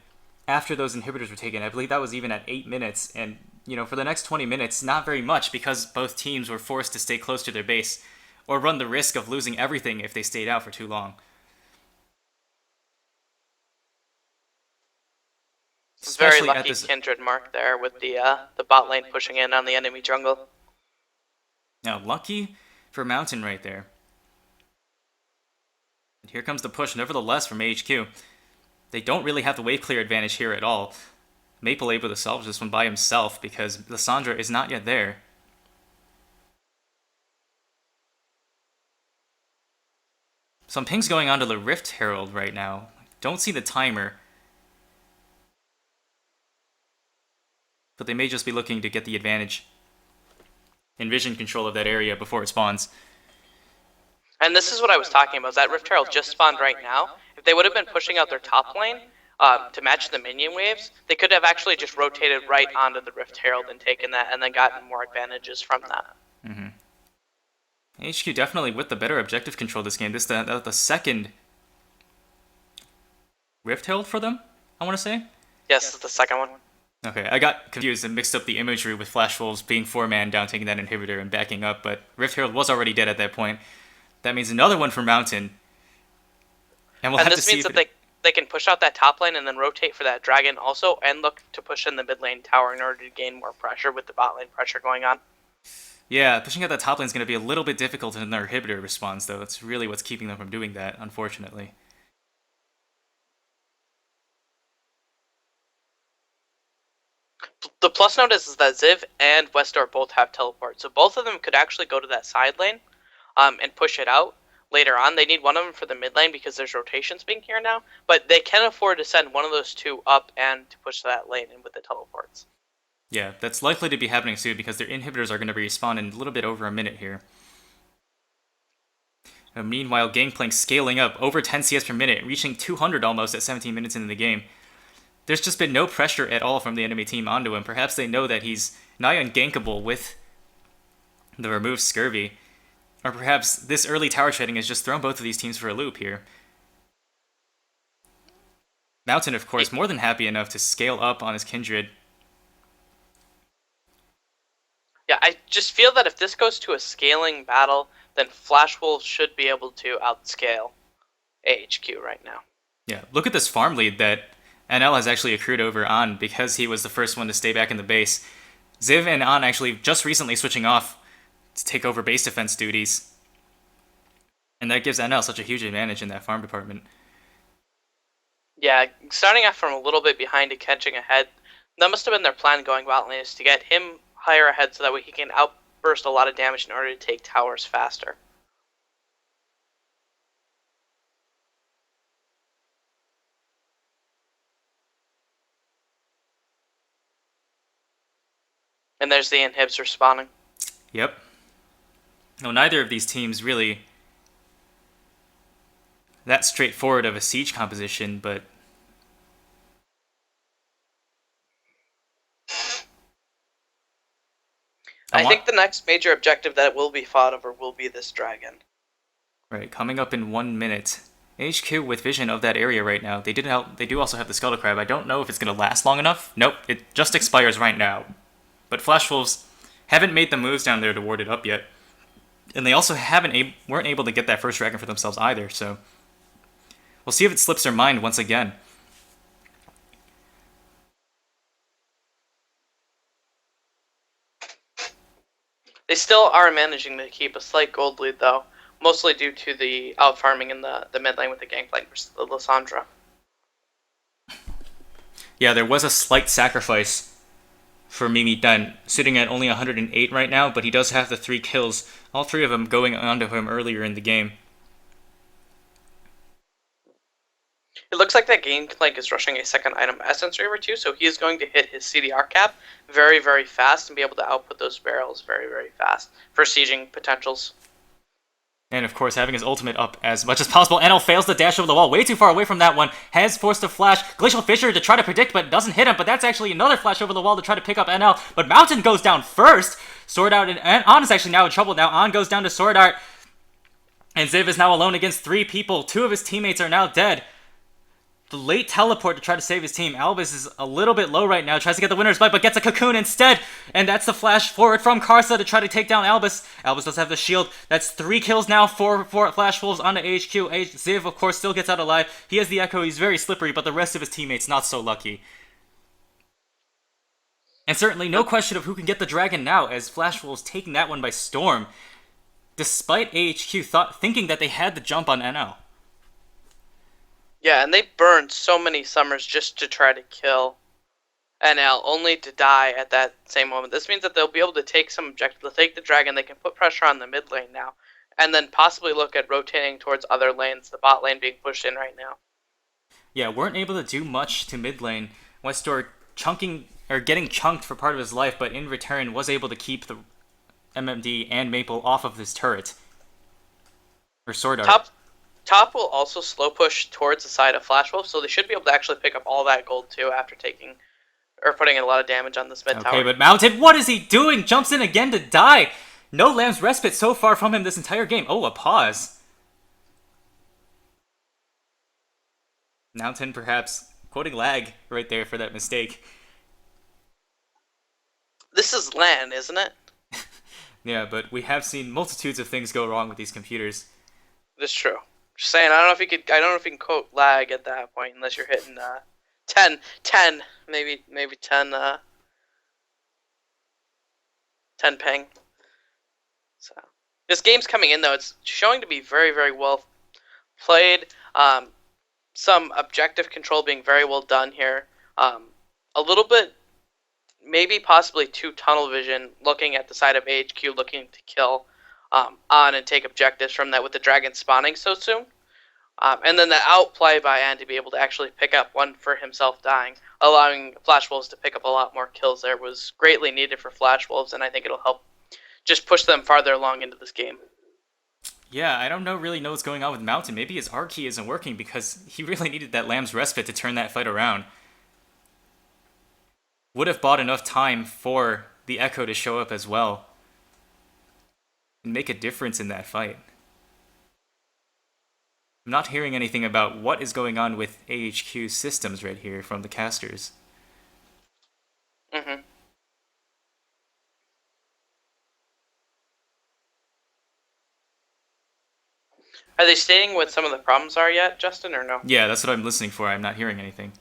after those inhibitors were taken. I believe that was even at 8 minutes. And, for the next 20 minutes, not very much because both teams were forced to stay close to their base or run the risk of losing everything if they stayed out for too long. Very lucky Kindred mark there with the bot lane pushing in on the enemy jungle. Now, lucky for Mountain right there. And here comes the push, nevertheless, from AHQ. They don't really have the wave clear advantage here at all. Maple able to salvage this one by himself because Lissandra is not yet there. Some pings going on to the Rift Herald right now. Don't see the timer. But they may just be looking to get the advantage in vision control of that area before it spawns. And this is what I was talking about. That Rift Herald just spawned right now. If they would have been pushing out their top lane to match the minion waves, they could have actually just rotated right onto the Rift Herald and taken that and then gotten more advantages from that. HQ definitely with the better objective control this game. This is the second Rift Herald for them, I want to say? Yes, it's the second one. Okay, I got confused and mixed up the imagery with Flash Wolves being 4-man down, taking that inhibitor and backing up, but Rift Herald was already dead at that point. That means another one for Mountain. And we'll And have to this see means if that they can push out that top lane and then rotate for that dragon also, and look to push in the mid lane tower in order to gain more pressure with the bot lane pressure going on. Yeah, pushing out that top lane is going to be a little bit difficult in their inhibitor response, though. That's really what's keeping them from doing that, unfortunately. The plus note is that Ziv and Westdoor both have teleport, so both of them could actually go to that side lane and push it out later on. They need one of them for the mid lane because there's rotations being here now, but they can afford to send one of those two up and to push that lane in with the teleports. Yeah, that's likely to be happening soon because their inhibitors are going to respawn in a little bit over a minute here. Meanwhile, Gangplank scaling up over 10 CS per minute, reaching 200 almost at 17 minutes into the game. There's just been no pressure at all from the enemy team onto him. Perhaps they know that he's nigh ungankable with the removed Scurvy. Or perhaps this early tower trading has just thrown both of these teams for a loop here. Mountain, of course, more than happy enough to scale up on his Kindred. Yeah, I just feel that if this goes to a scaling battle, then Flash Wolves should be able to outscale AHQ right now. Yeah, look at this farm lead that NL has actually accrued over An because he was the first one to stay back in the base. Ziv and An actually just recently switching off to take over base defense duties. And that gives NL such a huge advantage in that farm department. Yeah, starting off from a little bit behind and catching ahead, that must have been their plan going bot lane, is to get him higher ahead so that way he can outburst a lot of damage in order to take towers faster. And there's the inhibs respawning. Yep. No, neither of these teams really that straightforward of a siege composition, but I think the next major objective that will be fought over will be this dragon. Right, coming up in 1 minute. HQ with vision of that area right now. They do also have the Scuttle Crab. I don't know if it's going to last long enough. Nope, it just expires right now. But Flash Wolves haven't made the moves down there to ward it up yet. And they also weren't able to get that first dragon for themselves either, so we'll see if it slips their mind once again. They still are managing to keep a slight gold lead, though, mostly due to the outfarming in the mid lane with the Gangplank versus the Lissandra. Yeah, there was a slight sacrifice for Mimi Dunn, sitting at only 108 right now, but he does have the 3 kills, all 3 of them going onto him earlier in the game. It looks like that Gangplank is rushing a second item Essence Reaver too, so he is going to hit his CDR cap very, very fast and be able to output those barrels very, very fast for sieging potentials. And of course, having his ultimate up as much as possible. NL fails to dash over the wall, way too far away from that one. Has forced a flash. Glacial Fissure to try to predict, but doesn't hit him. But that's actually another flash over the wall to try to pick up NL. But Mountain goes down first. Sword Art and An is actually now in trouble. Now An goes down to Sword Art. And Ziv is now alone against 3 people. 2 of his teammates are now dead. The late teleport to try to save his team. Albus is a little bit low right now. Tries to get the winner's bite, but gets a cocoon instead. And that's the flash forward from Karsa to try to take down Albus. Albus does have the shield. That's 3 kills now for Flash Wolves onto AHQ. Ziv, of course, still gets out alive. He has the Echo. He's very slippery, but the rest of his teammates not so lucky. And certainly no question of who can get the dragon now, as Flash Wolves taking that one by storm. Despite AHQ thinking that they had the jump on NL. Yeah, and they burned so many summers just to try to kill NL, only to die at that same moment. This means that they'll be able to take some objective. They'll take the dragon, they can put pressure on the mid lane now, and then possibly look at rotating towards other lanes, the bot lane being pushed in right now. Yeah, weren't able to do much to mid lane. Westdoor getting chunked for part of his life, but in return was able to keep the MMD and Maple off of this turret. Or Sword Art. Top will also slow push towards the side of Flash Wolf, so they should be able to actually pick up all that gold too after putting in a lot of damage on this mid tower. Okay, but Mountain, what is he doing? Jumps in again to die. No Lamb's Respite so far from him this entire game. Oh, a pause. Mountain perhaps quoting lag right there for that mistake. This is LAN, isn't it? Yeah, but we have seen multitudes of things go wrong with these computers. That's true. Just saying, I don't know if you could. I don't know if you can quote lag at that point unless you're hitting 10, maybe 10, 10 ping. So this game's coming in though. It's showing to be very, very well played. Some objective control being very well done here. A little bit, maybe possibly too tunnel vision, looking at the side of AHQ, looking to kill on and take objectives from that with the dragon spawning so soon. And then the outplay by Ann to be able to actually pick up one for himself dying, allowing Flash Wolves to pick up a lot more kills there was greatly needed for Flash Wolves, and I think it'll help just push them farther along into this game. Yeah, I don't really know what's going on with Mountain. Maybe his R key isn't working because he really needed that Lamb's Respite to turn that fight around. Would have bought enough time for the Echo to show up as well and make a difference in that fight. I'm not hearing anything about what is going on with AHQ systems right here from the casters. Mm-hmm. Are they stating what some of the problems are yet, Justin, or no? Yeah, that's what I'm listening for. I'm not hearing anything.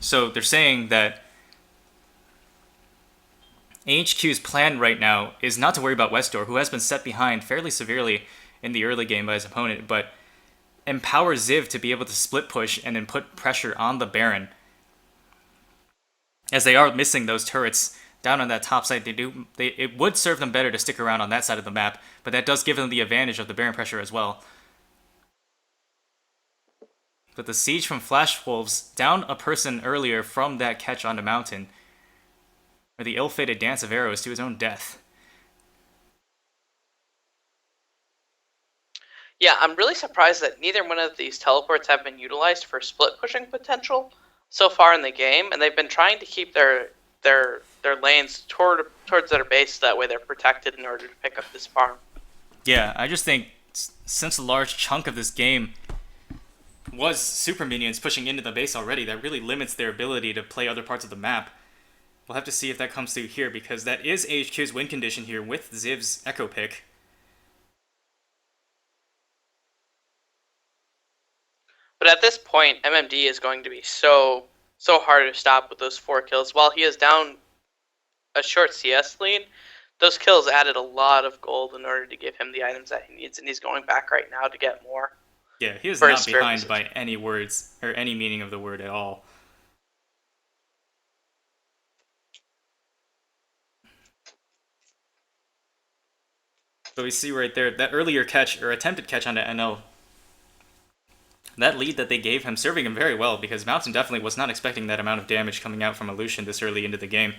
So they're saying that AHQ's plan right now is not to worry about Westdoor, who has been set behind fairly severely in the early game by his opponent, but empower Ziv to be able to split push and then put pressure on the Baron. As they are missing those turrets down on that top side, it would serve them better to stick around on that side of the map, but that does give them the advantage of the Baron pressure as well. But the siege from Flash Wolves down a person earlier from that catch on the mountain, or the ill-fated dance of arrows to his own death. Yeah, I'm really surprised that neither one of these teleports have been utilized for split pushing potential so far in the game, and they've been trying to keep their lanes towards their base, so that way they're protected in order to pick up this farm. Yeah, I just think since a large chunk of this game was super minions pushing into the base already, that really limits their ability to play other parts of the map. We'll have to see if that comes through here, because that is AHQ's win condition here with Ziv's Echo pick. But at this point, MMD is going to be so hard to stop with those 4 kills. While he is down a short CS lead, those kills added a lot of gold in order to give him the items that he needs, and he's going back right now to get more. Yeah, he is not behind by any words, or any meaning of the word at all. So we see right there, that earlier catch, or attempted catch onto NL, that lead that they gave him, serving him very well, because Mountain definitely was not expecting that amount of damage coming out from Illusion this early into the game.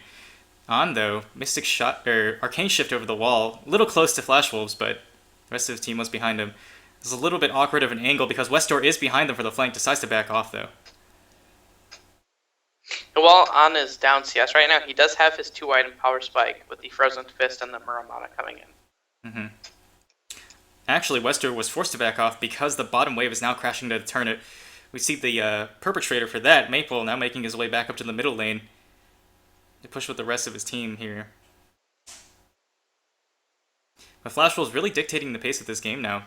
On, though, Mystic shot, or Arcane Shift over the wall, a little close to Flash Wolves, but the rest of his team was behind him. This is a little bit awkward of an angle, because Westdoor is behind them for the flank, decides to back off, though. While on is down CS right now, he does have his 2-item power spike with the Frozen Fist and the Muramana coming in. Mm-hmm. Actually, Westdoor was forced to back off because the bottom wave is now crashing to the turret. We see the perpetrator for that, Maple, now making his way back up to the middle lane to push with the rest of his team here. But Flash Wolves really dictating the pace of this game now.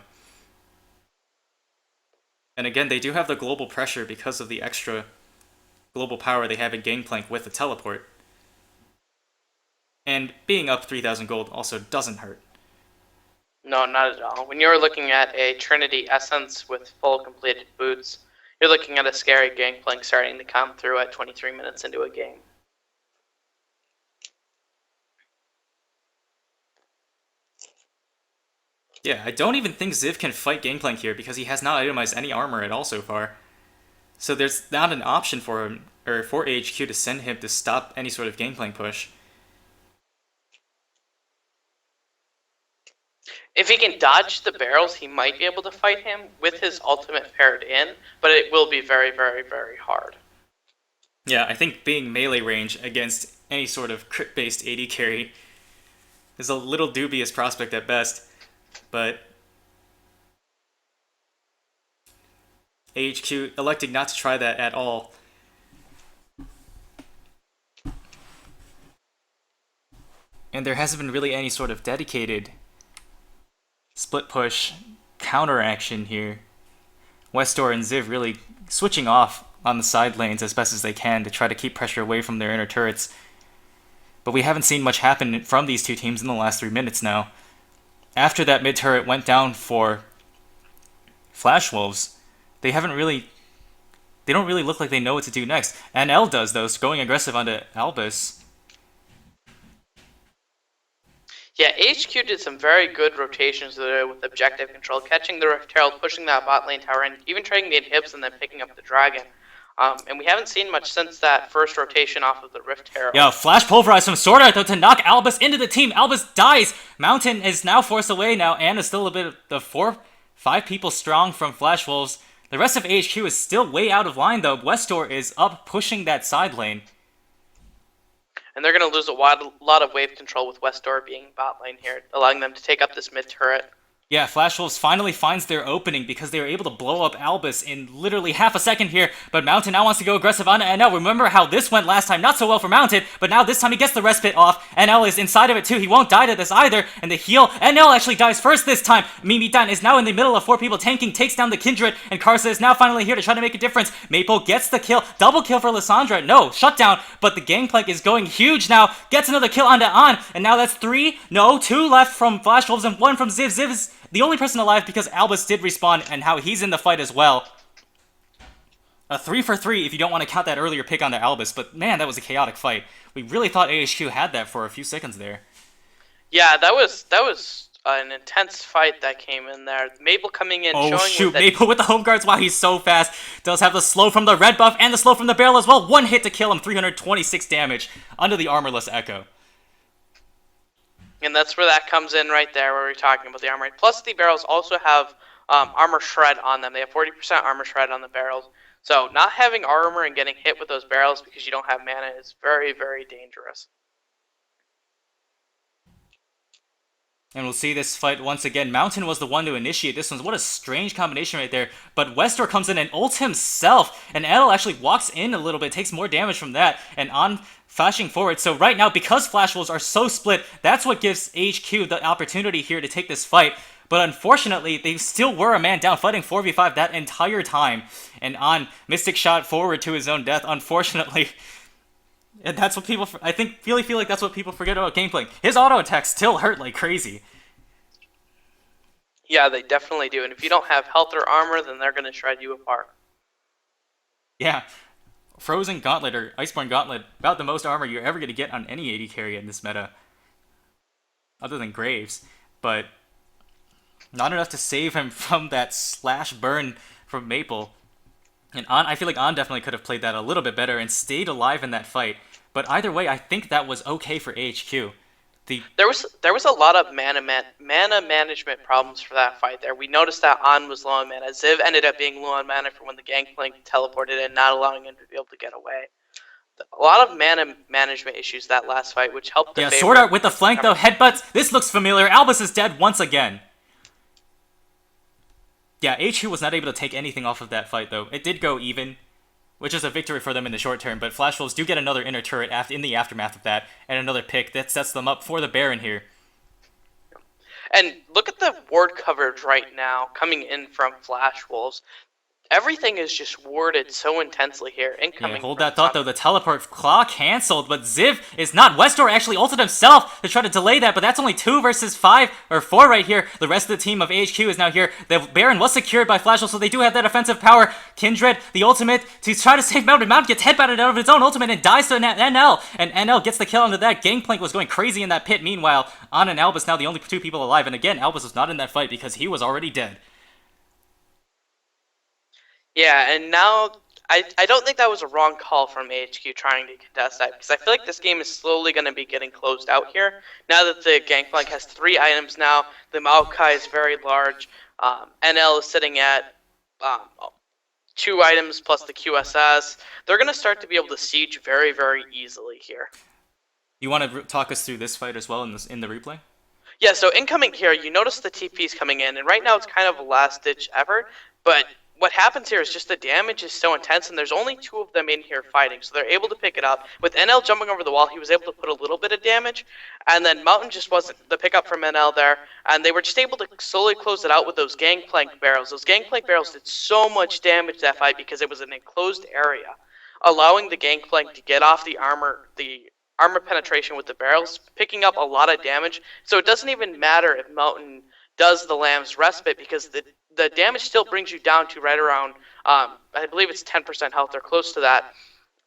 And again, they do have the global pressure because of the extra global power they have in Gangplank with the teleport. And being up 3,000 gold also doesn't hurt. No, not at all. When you're looking at a Trinity Essence with full completed boots, you're looking at a scary Gangplank starting to come through at 23 minutes into a game. Yeah, I don't even think Ziv can fight Gangplank here because he has not itemized any armor at all so far. So there's not an option for him, or for AHQ to send him to stop any sort of gangplank push. If he can dodge the barrels, he might be able to fight him with his ultimate paired in, but it will be very, very, very hard. Yeah, I think being melee range against any sort of crit-based AD carry is a little dubious prospect at best, but AHQ electing not to try that at all. And there hasn't been really any sort of dedicated split push counter action here. Westor and Ziv really switching off on the side lanes as best as they can to try to keep pressure away from their inner turrets. But we haven't seen much happen from these two teams in the last 3 minutes now. After that mid turret went down for Flash Wolves, they don't really look like they know what to do next. NL does, though, going aggressive onto Albus. Yeah, AHQ did some very good rotations with objective control, catching the Rift Herald, pushing that bot lane tower, and even trading the inhibs and then picking up the dragon. And we haven't seen much since that first rotation off of the Rift Herald. Yeah, flash pulverize from Sword Art, though, to knock Albus into the team. Albus dies. Mountain is now forced away now. Anna's still a bit of the 4-5 people strong from Flash Wolves. The rest of AHQ is still way out of line, though. Westor is up pushing that side lane. And they're going to lose a lot of wave control with Westor being bot lane here, allowing them to take up this mid turret. Yeah, Flash Wolves finally finds their opening because they were able to blow up Albus in literally half a second here, but Mountain now wants to go aggressive on NL. Remember how this went last time? Not so well for Mountain, but now this time he gets the respite off. NL is inside of it too. He won't die to this either, and the heal, NL actually dies first this time. Mimitan is now in the middle of 4 people tanking, takes down the Kindred, and Karsa is now finally here to try to make a difference. Maple gets the kill, double kill for Lissandra. No, shutdown, but the gangplank is going huge now. Gets another kill onto An, and now that's 2 left from Flash Wolves and 1 from Ziv. Ziv is the only person alive because Albus did respawn and how he's in the fight as well. A 3 for 3 if you don't want to count that earlier pick on the Albus, but man, that was a chaotic fight. We really thought AHQ had that for a few seconds there. Yeah, that was an intense fight that came in there. Maple coming in, oh showing shoot, that Maple with the home guards. Wow, he's so fast. Does have the slow from the red buff and the slow from the barrel as well. 1 hit to kill him, 326 damage under the armorless Echo. And that's where that comes in right there, where we're talking about the armor. Plus, the barrels also have armor shred on them. They have 40% armor shred on the barrels. So not having armor and getting hit with those barrels because you don't have mana is very, very dangerous. And we'll see this fight once again. Mountain was the one to initiate this one. What a strange combination right there. But Westor comes in and ults himself. And Edel actually walks in a little bit, takes more damage from that. And on flashing forward. So right now, because Flash Wolves are so split, that's what gives AHQ the opportunity here to take this fight. But unfortunately, they still were a man down, fighting 4v5 that entire time. And on Mystic shot forward to his own death, unfortunately. And that's what people, I think, really feel like that's what people forget about gameplay. His auto attacks still hurt like crazy. Yeah, they definitely do. And if you don't have health or armor, then they're going to shred you apart. Yeah. Frozen Gauntlet or Iceborne Gauntlet, about the most armor you're ever going to get on any AD carry in this meta. Other than Graves. But not enough to save him from that slash burn from Maple. And I feel like An definitely could have played that a little bit better and stayed alive in that fight. But either way, I think that was okay for AHQ. There was a lot of mana management problems for that fight there. We noticed that An was low on mana. Ziv ended up being low on mana for when the Gangplank teleported and not allowing him to be able to get away. A lot of mana management issues that last fight, which helped the favor. Sword Art with the flank though, headbutts. This looks familiar. Albus is dead once again. Yeah, AHQ was not able to take anything off of that fight though. It did go even, which is a victory for them in the short term, but Flash Wolves do get another inner turret in the aftermath of that, and another pick that sets them up for the Baron here. And look at the ward coverage right now coming in from Flash Wolves. Everything is just warded so intensely here. Incoming. Yeah, hold that thought though. The teleport claw canceled, but Ziv is not. Westor actually ulted himself to try to delay that, but that's only 2 versus 5 or 4 right here. The rest of the team of AHQ is now here. The Baron was secured by Flash Wolves, so they do have that offensive power. Kindred, the ultimate to try to save Mountain. Mountain gets headbutted out of its own ultimate and dies to NL, and NL gets the kill onto that. Gangplank was going crazy in that pit. Meanwhile, An and Albus now the only 2 people alive, and again, Albus was not in that fight because he was already dead. Yeah, and now I don't think that was a wrong call from AHQ trying to contest that, because I feel like this game is slowly going to be getting closed out here. Now that the Gangplank has 3 items now, the Maokai is very large, NL is sitting at 2 items plus the QSS. They're going to start to be able to siege very, very easily here. You want to talk us through this fight as well in the replay? Yeah, so incoming here, you notice the TP's coming in, and right now it's kind of a last-ditch effort, but what happens here is just the damage is so intense, and there's only 2 of them in here fighting, so they're able to pick it up. With NL jumping over the wall, he was able to put a little bit of damage, and then Mountain just wasn't the pickup from NL there, and they were just able to slowly close it out with those Gangplank barrels. Those Gangplank barrels did so much damage that fight because it was an enclosed area, allowing the Gangplank to get off the armor penetration with the barrels, picking up a lot of damage. So it doesn't even matter if Mountain does the Lamb's Respite, because the damage still brings you down to right around, I believe it's 10% health or close to that.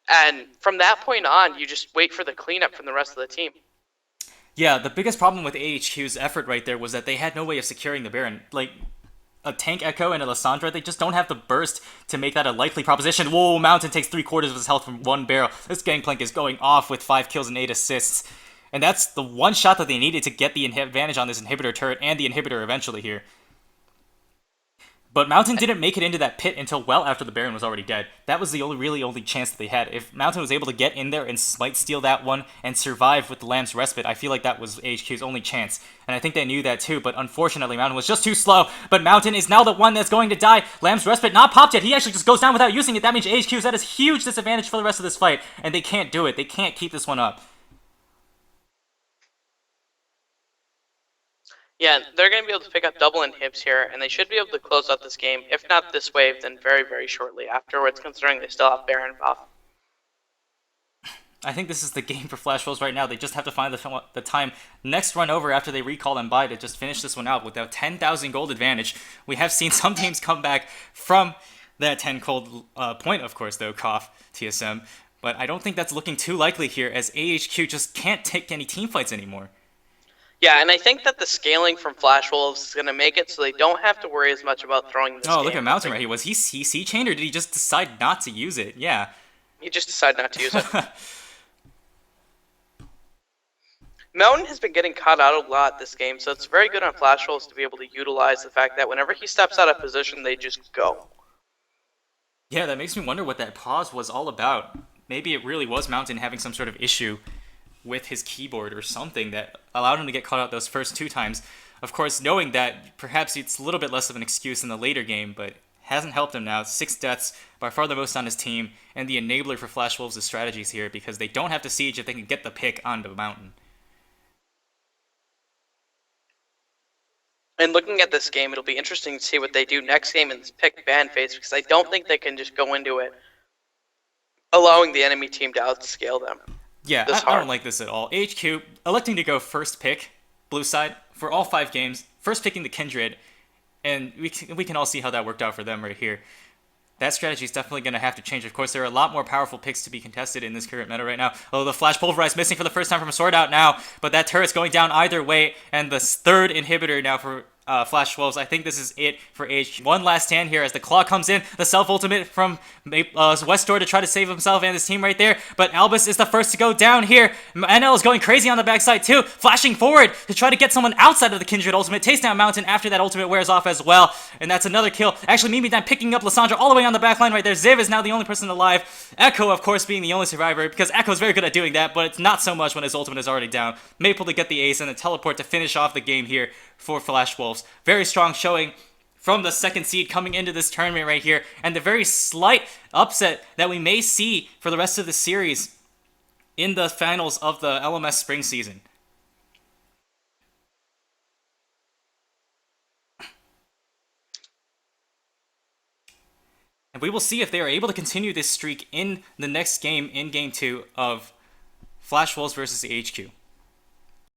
And from that point on, you just wait for the cleanup from the rest of the team. Yeah, the biggest problem with AHQ's effort right there was that they had no way of securing the Baron. Like, a Tank Echo and a Lissandra, they just don't have the burst to make that a likely proposition. Whoa, Mountain takes 3/4 of his health from 1 barrel. This Gangplank is going off with 5 kills and 8 assists. And that's the one shot that they needed to get the advantage on this inhibitor turret and the inhibitor eventually here. But Mountain didn't make it into that pit until well after the Baron was already dead. That was the only chance that they had. If Mountain was able to get in there and smite steal that one and survive with the Lamb's Respite, I feel like that was AHQ's only chance. And I think they knew that too, but unfortunately Mountain was just too slow. But Mountain is now the one that's going to die. Lamb's Respite not popped yet. He actually just goes down without using it. That means AHQ is at a huge disadvantage for the rest of this fight. And they can't do it. They can't keep this one up. Yeah, they're going to be able to pick up double inhibs here, and they should be able to close out this game, if not this wave, then very, very shortly afterwards, considering they still have Baron buff. I think this is the game for Flash Wolves right now. They just have to find the time next run over after they recall and buy to just finish this one out with a 10,000 gold advantage. We have seen some teams come back from that 10 gold point, of course, though, cough, TSM. But I don't think that's looking too likely here, as AHQ just can't take any team fights anymore. Yeah, and I think that the scaling from Flash Wolves is going to make it so they don't have to worry as much about throwing this game. Look at Mountain right here. Was he C-chained, or did he just decide not to use it? Yeah. He just decided not to use it. Mountain has been getting caught out a lot this game, so it's very good on Flash Wolves to be able to utilize the fact that whenever he steps out of position, they just go. Yeah, that makes me wonder what that pause was all about. Maybe it really was Mountain having some sort of issue with his keyboard or something that allowed him to get caught out those first 2 times. Of course, knowing that perhaps it's a little bit less of an excuse in the later game, but hasn't helped him now. 6 deaths, by far the most on his team, and the enabler for Flash Wolves' strategies here, because they don't have to siege if they can get the pick onto Mountain. And looking at this game, it'll be interesting to see what they do next game in this pick ban phase, because I don't think they can just go into it allowing the enemy team to outscale them. Yeah, I don't like this at all. AHQ electing to go first pick, blue side, for all 5 games, first picking the Kindred, and we can all see how that worked out for them right here. That strategy is definitely going to have to change. Of course, there are a lot more powerful picks to be contested in this current meta right now. Although the Flash Pulverize missing for the first time from a Sword Out now, but that turret's going down either way, and the 3rd inhibitor now for Flash Wolves. I think this is it for AHQ. One last stand here as the Claw comes in, the self-ultimate from West Door to try to save himself and his team right there, but Albus is the first to go down here. NL is going crazy on the backside too, flashing forward to try to get someone outside of the Kindred ultimate, takes down Mountain after that ultimate wears off as well, and that's another kill. Actually, Mimi then picking up Lissandra all the way on the backline right there. Ziv is now the only person alive. Echo, of course, being the only survivor, because Echo is very good at doing that, but it's not so much when his ultimate is already down. Maple to get the ace and the teleport to finish off the game here for Flash Wolves. Very strong showing from the 2nd seed coming into this tournament right here, and the very slight upset that we may see for the rest of the series in the finals of the LMS Spring season. And we will see if they are able to continue this streak in the next game, in Game 2 of Flash Wolves versus AHQ.